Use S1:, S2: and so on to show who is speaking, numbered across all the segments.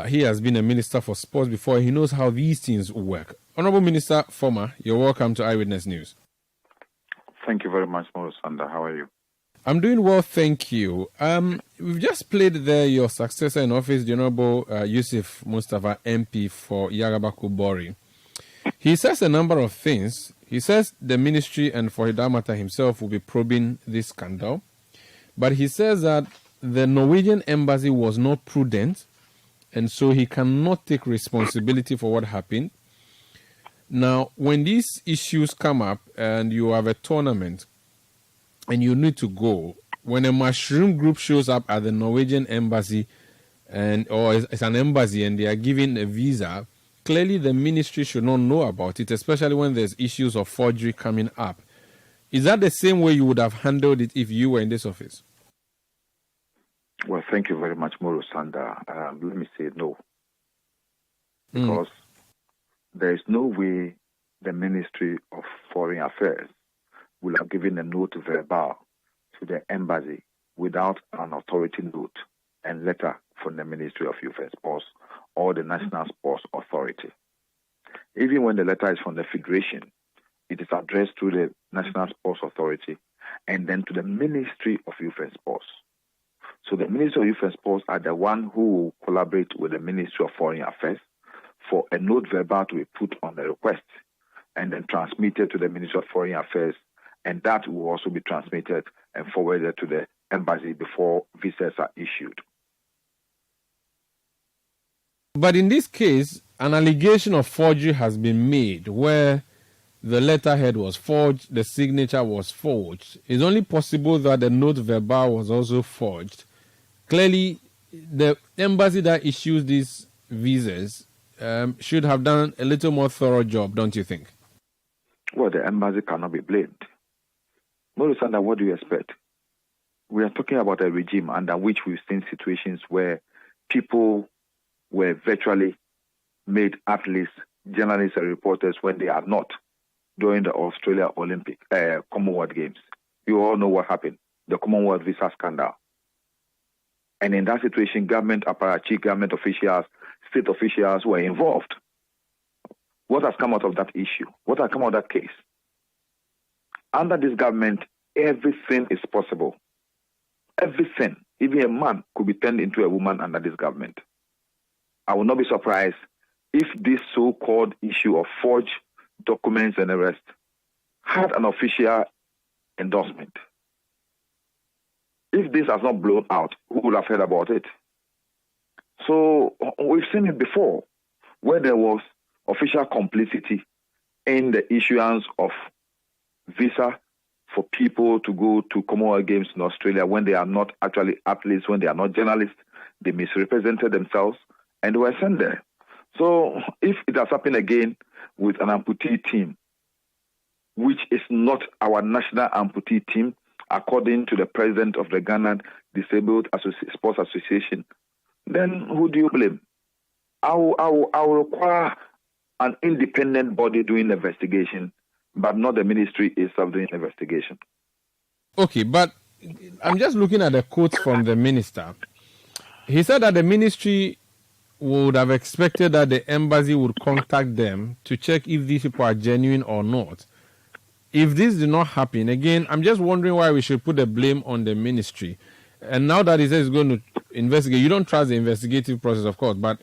S1: He has been a minister for sports before. He knows how these things work. Honorable Minister Former, you're welcome to Eyewitness News.
S2: Thank you very much, Morosanda. How are you?
S1: I'm doing well, thank you. We've just played there your successor in office, the Honorable Yusuf Mustafa, MP for Yarabaku Bori. He says a number of things. He says the ministry and for that matter himself will be probing this scandal. But he says that the Norwegian embassy was not prudent, and so he cannot take responsibility for what happened. Now, when these issues come up and you have a tournament and you need to go, when a mushroom group shows up at the Norwegian embassy or it's an embassy and they are given a visa, clearly the ministry should not know about it, especially when there's issues of forgery coming up. Is that the same way you would have handled it if you were in this office?
S2: Well, thank you very much, Morosanda. Let me say no. Because there is no way the Ministry of Foreign Affairs will have given a note verbal to the embassy without an authority note and letter from the Ministry of Youth and Sports or the National Sports Authority. Even when the letter is from the Federation, it is addressed to the National Sports Authority and then to the Ministry of Youth and Sports. So the Ministry of Youth and Sports are the one who will collaborate with the Ministry of Foreign Affairs for a note verbal to be put on the request and then transmitted to the Ministry of Foreign Affairs, and that will also be transmitted and forwarded to the embassy before visas are issued.
S1: But in this case, an allegation of forgery has been made where the letterhead was forged, the signature was forged. It's only possible that the note verbal was also forged. Clearly, the embassy that issues these visas should have done a little more thorough job, don't you think?
S2: Well, the embassy cannot be blamed. Morosanda, what do you expect? We are talking about a regime under which we've seen situations where people were virtually made athletes, journalists and reporters when they are not during the Australia Olympic Commonwealth Games. You all know what happened, the Commonwealth visa scandal. And in that situation, government apparatchik, government officials, state officials were involved. What has come out of that issue? What has come out of that case? Under this government, everything is possible. Everything. Even a man could be turned into a woman under this government. I will not be surprised if this so-called issue of forged documents and the rest had an official endorsement. If this has not blown out, who would have heard about it? So we've seen it before, where there was official complicity in the issuance of visa for people to go to Commonwealth Games in Australia when they are not actually athletes, when they are not journalists. They misrepresented themselves and they were sent there. So if it has happened again with an amputee team, which is not our national amputee team, according to the president of the Ghana Disabled Sports Association, then who do you blame? I will require an independent body doing the investigation, but not the ministry itself doing the investigation.
S1: Okay, but I'm just looking at the quotes from the minister. He said that the ministry would have expected that the embassy would contact them to check if these people are genuine or not. If this did not happen, again, I'm just wondering why we should put the blame on the ministry. And now that he says he's going to investigate, you don't trust the investigative process, of course, but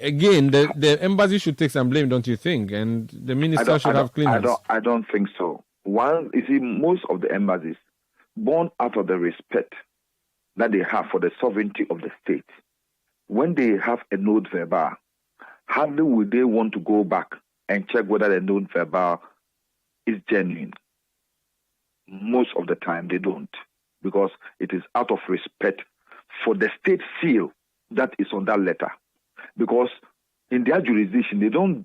S1: again, the embassy should take some blame, don't you think? And the minister should have clean hands.
S2: I don't think so. One, you see, most of the embassies, born out of the respect that they have for the sovereignty of the state, when they have a note verbal, hardly would they want to go back and check whether the note verbal is genuine. Most of the time they don't, because it is out of respect for the state seal that is on that letter. Because in their jurisdiction, they don't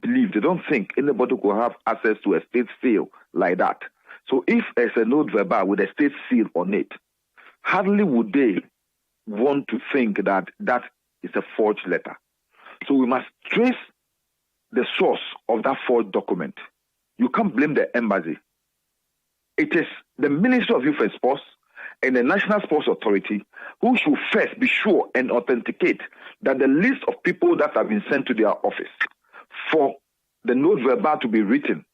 S2: think anybody could have access to a state seal like that. So if there's a note verbal with a state seal on it, hardly would they want to think that that is a forged letter. So we must trace the source of that forged document. You can't blame the embassy. It is the Ministry of Youth and Sports and the National Sports Authority, who should first be sure and authenticate that the list of people that have been sent to their office for the note verbal to be written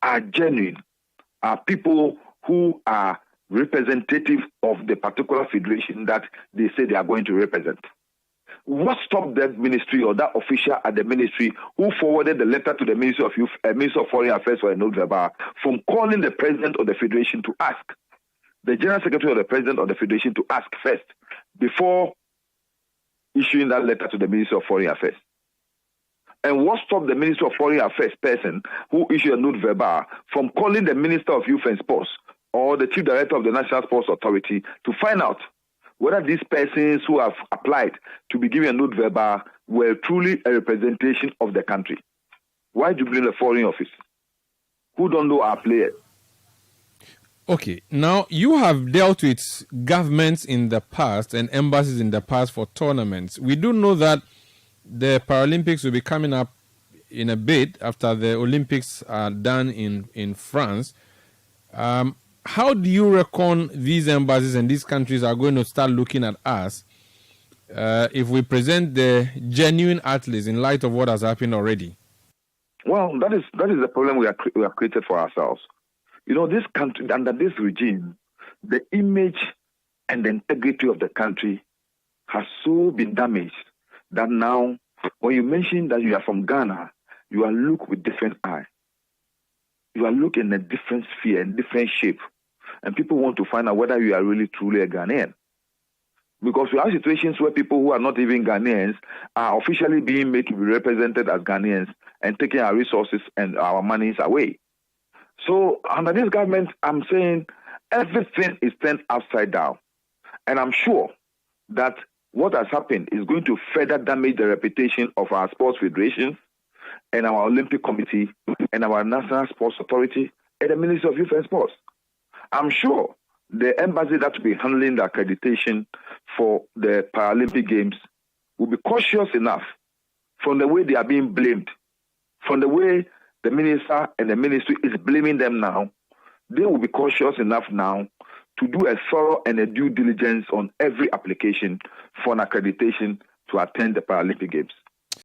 S2: are genuine, are people who are representative of the particular federation that they say they are going to represent. What stopped that ministry or that official at the ministry who forwarded the letter to the Ministry of Youth, Minister of Foreign Affairs for a note verbal from calling the president of the federation to ask, the general secretary of the president of the federation to ask first before issuing that letter to the Ministry of Foreign Affairs? And what stopped the Minister of Foreign Affairs person who issued a note verbal from calling the Minister of Youth and Sports or the Chief Director of the National Sports Authority to find out whether these persons who have applied to be given a note verbal were truly a representation of the country? Why do you blame the Foreign Office, who don't know our players?
S1: Okay, now you have dealt with governments in the past and embassies in the past for tournaments. We do know that the Paralympics will be coming up in a bit after the Olympics are done in France. How do you reckon these embassies and these countries are going to start looking at us if we present the genuine athletes in light of what has happened already?
S2: Well, that is the problem we have created for ourselves. You know, this country, under this regime, the image and the integrity of the country has so been damaged that now, when you mention that you are from Ghana, you are looked with different eye. You are looked in a different sphere and different shape. And people want to find out whether you are really truly a Ghanaian. Because we have situations where people who are not even Ghanaians are officially being made to be represented as Ghanaians and taking our resources and our monies away. So under this government, I'm saying everything is turned upside down. And I'm sure that what has happened is going to further damage the reputation of our sports federations and our Olympic Committee and our National Sports Authority and the Ministry of Youth and Sports. I'm sure the embassy that will be handling the accreditation for the Paralympic Games will be cautious enough from the way they are being blamed, from the way the minister and the ministry is blaming them now. They will be cautious enough now to do a thorough and a due diligence on every application for an accreditation to attend the Paralympic Games.